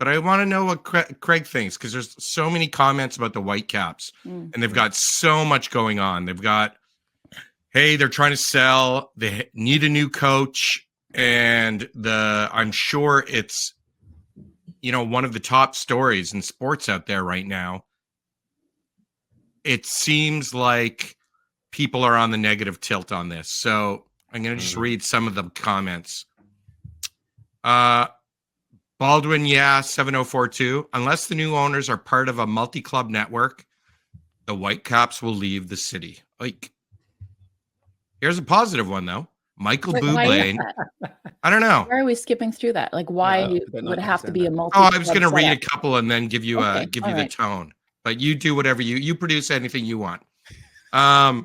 but I want to know what Craig thinks, because there's so many comments about the Whitecaps, and they've got so much going on. They've got, hey, they're trying to sell. They need a new coach, and I'm sure it's, one of the top stories in sports out there right now. It seems like people are on the negative tilt on this. So I'm going to just read some of the comments. Baldwin, 7042. Unless the new owners are part of a multi-club network, the Whitecaps will leave the city. Like, here's a positive one, though. Michael Bublé. I don't know. Why are we skipping through that? Like, why would it have to be a multi? Oh, I was going to read a couple and then give you the tone. But you do whatever you produce anything you want. Wow.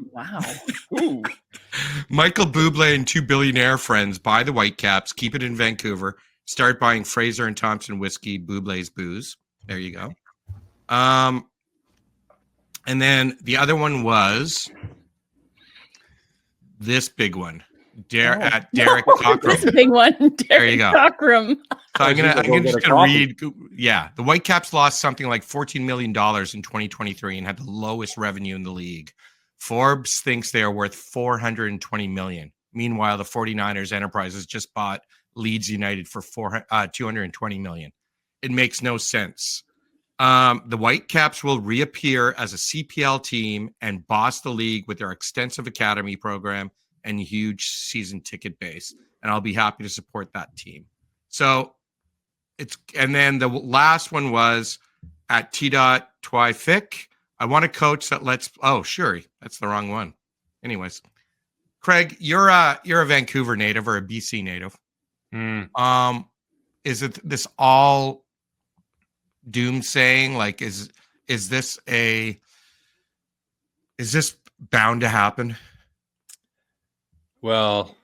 Michael Bublé and two billionaire friends buy the Whitecaps, keep it in Vancouver, start buying Fraser and Thompson whiskey, Bublé's booze. There you go. And then the other one was this big one. Derek Cockrum. This big one. There you go. Cockrum. So I'm just gonna read. Yeah, the Whitecaps lost something like $14 million in 2023 and had the lowest revenue in the league. Forbes thinks they are worth $420 million. Meanwhile, the 49ers Enterprises just bought Leeds United for $220 million. It makes no sense. The Whitecaps will reappear as a CPL team and boss the league with their extensive academy program and huge season ticket base. And I'll be happy to support that team. So and then the last one was at T.Twyfic. I want a coach that sure. That's the wrong one. Anyways, Craig, you're a Vancouver native or a BC native. Is it this all doomsaying? Like, is this bound to happen? Well,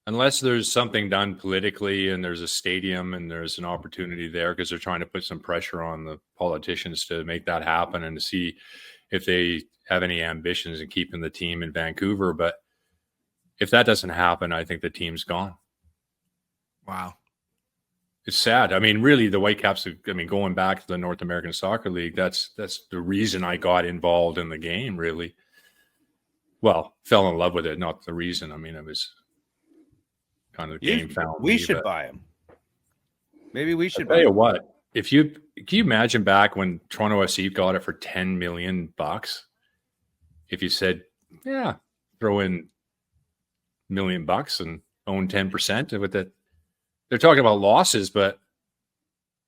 unless there's something done politically and there's a stadium and there's an opportunity there, because they're trying to put some pressure on the politicians to make that happen and to see if they have any ambitions in keeping the team in Vancouver. But if that doesn't happen, I think the team's gone. Wow. It's sad. I mean, really, the Whitecaps, going back to the North American Soccer League, that's the reason I got involved in the game, really. Well, fell in love with it, not the reason. I mean, it was kind of the game found we should buy him. Maybe we should buy him. Tell you what, can you imagine back when Toronto FC got it for $10 million? If you said, yeah, throw in $1 million and own 10% with it. They're talking about losses, but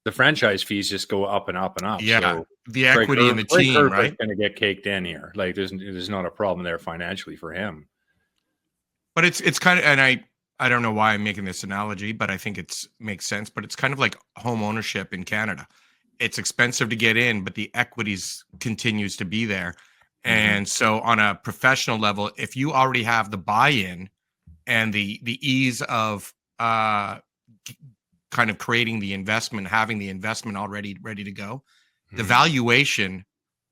the franchise fees just go up and up and up. Yeah, so the equity in the team, right? Going to get caked in here. Like there's not a problem there financially for him. But it's kind of, and I don't know why I'm making this analogy, but I think it makes sense. But it's kind of like home ownership in Canada. It's expensive to get in, but the equities continues to be there. And so on a professional level, if you already have the buy-in and the ease of kind of creating the investment, having the investment already ready to go, the valuation,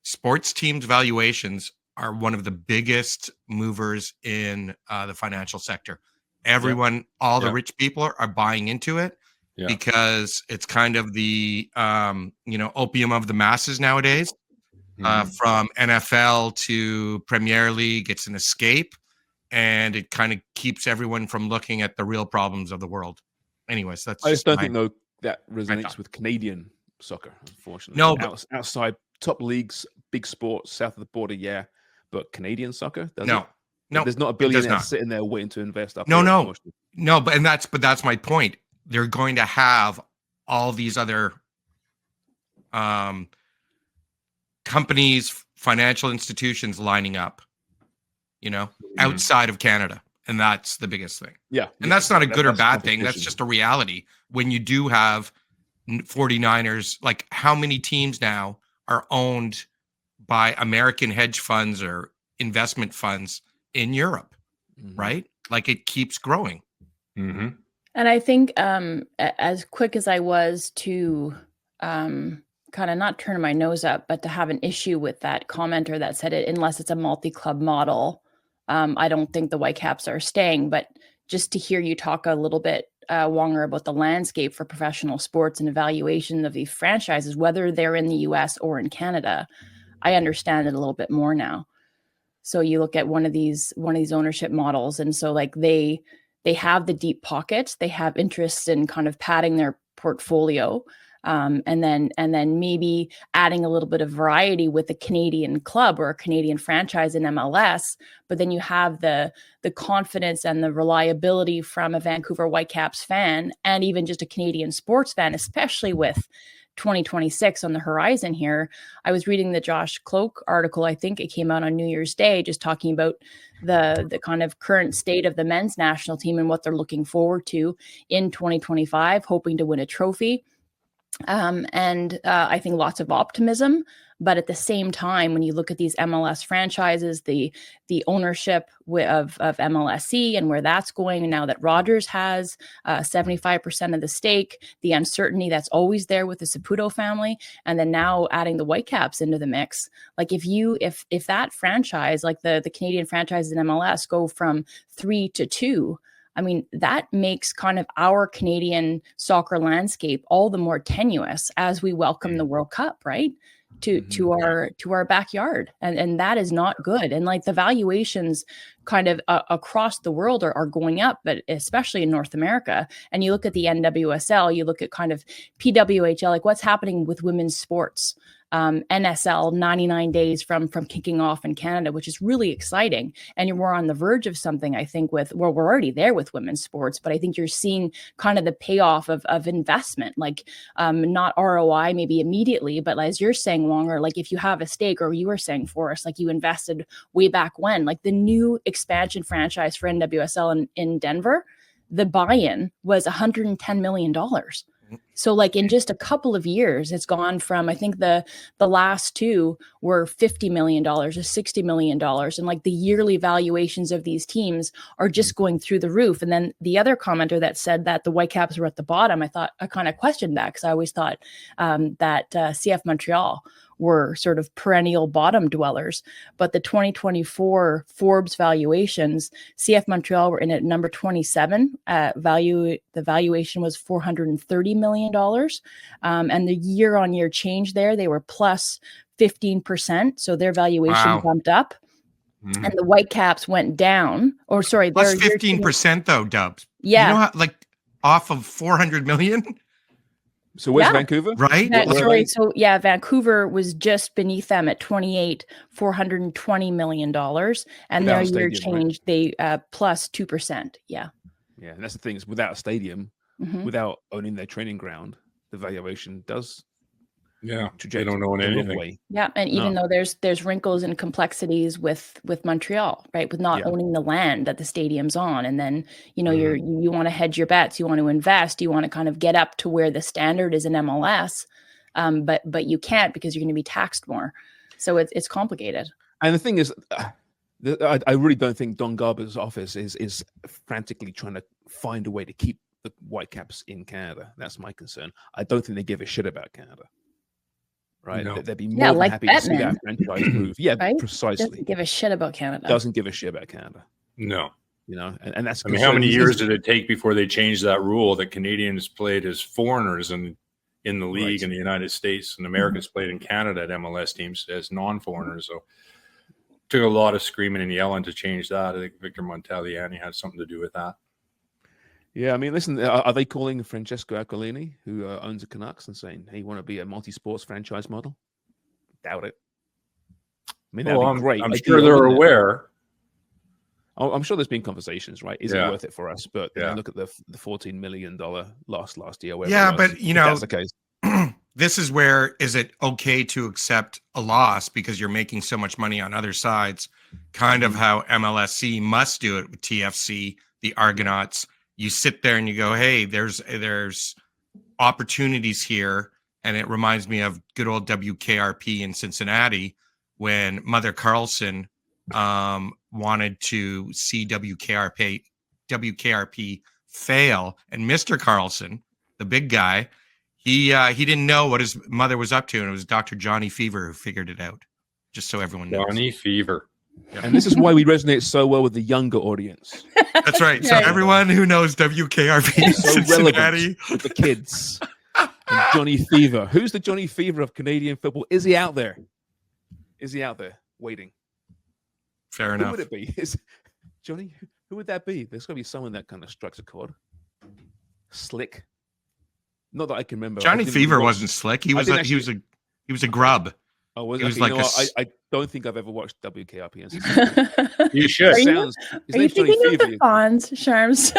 sports teams' valuations are one of the biggest movers in the financial sector. Everyone, all the rich people are buying into it because it's kind of the opium of the masses nowadays. From NFL to Premier League, it's an escape, and it kind of keeps everyone from looking at the real problems of the world. Anyways, I just don't think that resonates with Canadian soccer, unfortunately. No, outside top leagues, big sports south of the border, but Canadian soccer doesn't. No, there's not a billionaire sitting there waiting to invest. But that's my point. They're going to have all these other companies, financial institutions lining up, outside of Canada. And that's the biggest thing. Yeah. And that's not a good or bad thing. That's just a reality. When you do have 49ers, like how many teams now are owned by American hedge funds or investment funds in Europe, right? Like it keeps growing. And I think as quick as I was to kind of not turn my nose up, but to have an issue with that commenter that said it, unless it's a multi-club model, I don't think the Whitecaps are staying. But just to hear you talk a little bit Wonger, about the landscape for professional sports and evaluation of these franchises, whether they're in the US or in Canada, I understand it a little bit more now. So you look at one of these ownership models, and so like they have the deep pockets, they have interest in kind of padding their portfolio, and then maybe adding a little bit of variety with a Canadian club or a Canadian franchise in MLS. But then you have the confidence and the reliability from a Vancouver Whitecaps fan, and even just a Canadian sports fan, especially with 2026 on the horizon here. I was reading the Josh Cloak article. I think it came out on New Year's Day, just talking about the kind of current state of the men's national team and what they're looking forward to in 2025, hoping to win a trophy. And I think lots of optimism. But at the same time, when you look at these MLS franchises, the ownership of MLSE and where that's going, and now that Rogers has 75% of the stake, the uncertainty that's always there with the Saputo family, and then now adding the Whitecaps into the mix. Like if that franchise, like the Canadian franchises in MLS, go from 3 to 2, I mean, that makes kind of our Canadian soccer landscape all the more tenuous as we welcome the World Cup, right? To our backyard. And that is not good. And like the valuations kind of across the world are going up, but especially in North America. And you look at the NWSL, you look at kind of PWHL, like what's happening with women's sports. NSL 99 days from kicking off in Canada, which is really exciting. And we're on the verge of something, I think, we're already there with women's sports, but I think you're seeing kind of the payoff of investment, like not ROI maybe immediately, but as you're saying, Wonger, like if you have a stake, or you were saying, Forrest, like you invested way back when, like the new expansion franchise for NWSL in Denver, the buy-in was $110 million. So like in just a couple of years, it's gone from, I think the last two were $50 million to $60 million. And like the yearly valuations of these teams are just going through the roof. And then the other commenter that said that the Whitecaps were at the bottom, I kind of questioned that, because I always thought that CF Montreal were sort of perennial bottom dwellers. But the 2024 Forbes valuations, CF Montreal were in at number 27. The valuation was $430 million. And the year-on-year change there, they were plus 15%. So their valuation bumped up. And the Whitecaps went down. Or sorry, plus 15% though, Dubs. Yeah. You know how, like off of 400 million? So where's Vancouver? Right? Vancouver was just beneath them at 28, $420 million. And their year change, they plus 2%. Yeah. Yeah. And that's the thing, is without a stadium, without owning their training ground, the valuation does. Yeah. They don't own anything. Yeah. And even though there's wrinkles and complexities with Montreal, right? With not owning the land that the stadium's on. And then, you want to hedge your bets, you want to invest, you want to kind of get up to where the standard is in MLS. But you can't, because you're going to be taxed more. So it's complicated. And the thing is, I really don't think Don Garber's office is frantically trying to find a way to keep the Whitecaps in Canada. That's my concern. I don't think they give a shit about Canada. Right? No. They'd be more than happy to see that franchise move. Yeah, right? Precisely. Doesn't give a shit about Canada. Doesn't give a shit about Canada. No. And that's. I mean, how many years did it take before they changed that rule that Canadians played as foreigners in the league in the United States, and Americans played in Canada at MLS teams as non-foreigners? So it took a lot of screaming and yelling to change that. I think Victor Montagliani had something to do with that. Yeah, I mean, listen, are they calling Francesco Aquilini, who owns the Canucks, and saying, hey, you want to be a multi-sports franchise model? Doubt it. I mean, that'd be great. I'm sure they're aware. I'm sure there's been conversations, right? Is it worth it for us? But look at the $14 million loss last year. Yeah, but, that's the case. This is where, is it okay to accept a loss because you're making so much money on other sides? Kind of how MLSC must do it with TFC, the Argonauts. You sit there and you go, hey, there's opportunities here. And it reminds me of good old WKRP in Cincinnati, when Mother Carlson wanted to see WKRP fail. And Mr. Carlson, the big guy, he didn't know what his mother was up to. And it was Dr. Johnny Fever who figured it out, just so everyone knows. Johnny Fever. And this is why we resonate so well with the younger audience. That's right. So Right. everyone who knows WKRP in So Cincinnati, relevant with the kids. And Johnny Fever. Who's the Johnny Fever of Canadian football? Is he out there? Is he out there waiting? fair Who enough. would it be? Is Johnny? Who would that be? There's got to be someone that kind of strikes a chord. Slick. Not that I can remember. Johnny I didn't Fever watch- wasn't slick. He I was didn't he was a grub. Oh, was he it? was Okay, like you know a what? s- I don't think I've ever watched WKRP. You should. Are you- Sounds. His Are you name's Johnny thinking of Fever. the Fawns, Sharms?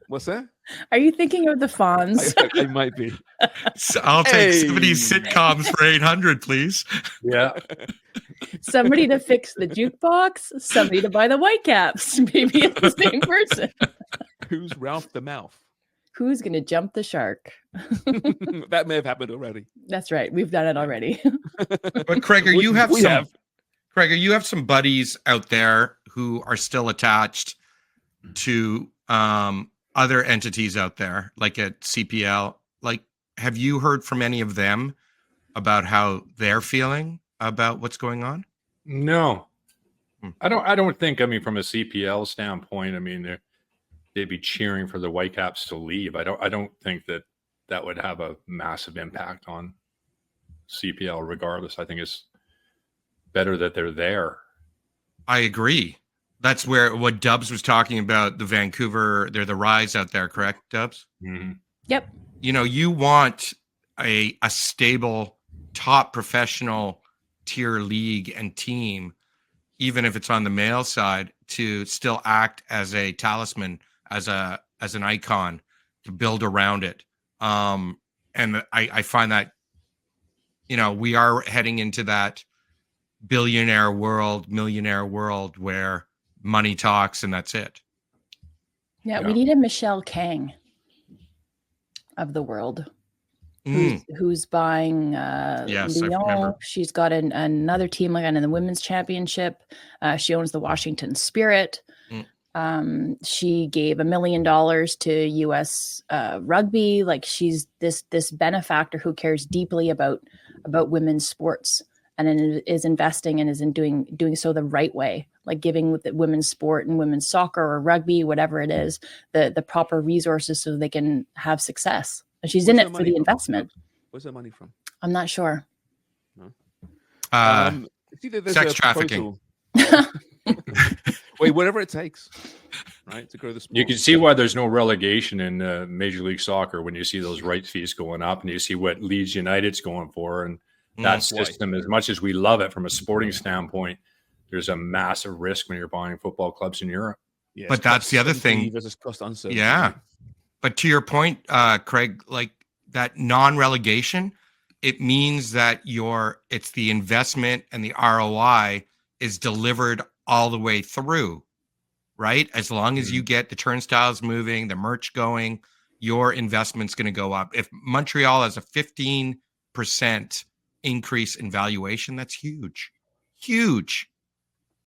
What's that? Are you thinking of the Fawns? I might be. So I'll take Hey. 70s sitcoms for 800, please. Yeah. Somebody to fix the jukebox, somebody to buy the Whitecaps. Maybe it's the same person. Who's Ralph the Mouth? Who's going to jump the shark? That may have happened already. That's right. We've done it already. But Craig, We you have have. some buddies out there who are still attached to other entities out there, like at CPL. Like, have you heard from any of them about how they're feeling about what's going on? No. Hmm. I don't think, I mean, from a CPL standpoint, I mean, they'd be cheering for the Whitecaps to leave. I don't think that would have a massive impact on CPL regardless. I think it's better that they're there. I agree. That's where what Dubs was talking about, the Vancouver, they're the Rise out there, correct, Dubs? Mm-hmm. Yep. You know, you want a stable, top professional tier league and team, even if it's on the male side, to still act as a talisman, as an icon, to build around it. And I find that, you know, we are heading into that millionaire world where money talks and that's it. Yeah, Yeah. we need a Michelle Kang of the world. Who's buying Yes, I Lyon. remember. She's got another team like in the women's championship. She owns the Washington Spirit. She gave $1 million to US rugby. Like, she's this benefactor who cares deeply about women's sports and is investing and is doing so the right way, like giving with the women's sport and women's soccer or rugby, whatever it is, the proper resources so they can have success. And she's in Where's it her for money the from? investment. Where's that money from? I'm not sure. It's either there's Sex a trafficking. proposal- Wait, whatever it takes, right, to grow the sport. You can see why there's no relegation in Major League Soccer when you see those rights fees going up and you see what Leeds United's going for. And that why. system, as much as we love it from a sporting standpoint, there's a massive risk when you're buying football clubs in Europe. Yeah, But it's that's cost the other certainty thing. versus cost uncertainty. Yeah. But to your point, Craig, like that non-relegation, it means that it's the investment and the ROI is delivered all the way through, right? As long as you get the turnstiles moving, the merch going, your investment's going to go up. If Montreal has a 15% increase in valuation, that's huge. Huge.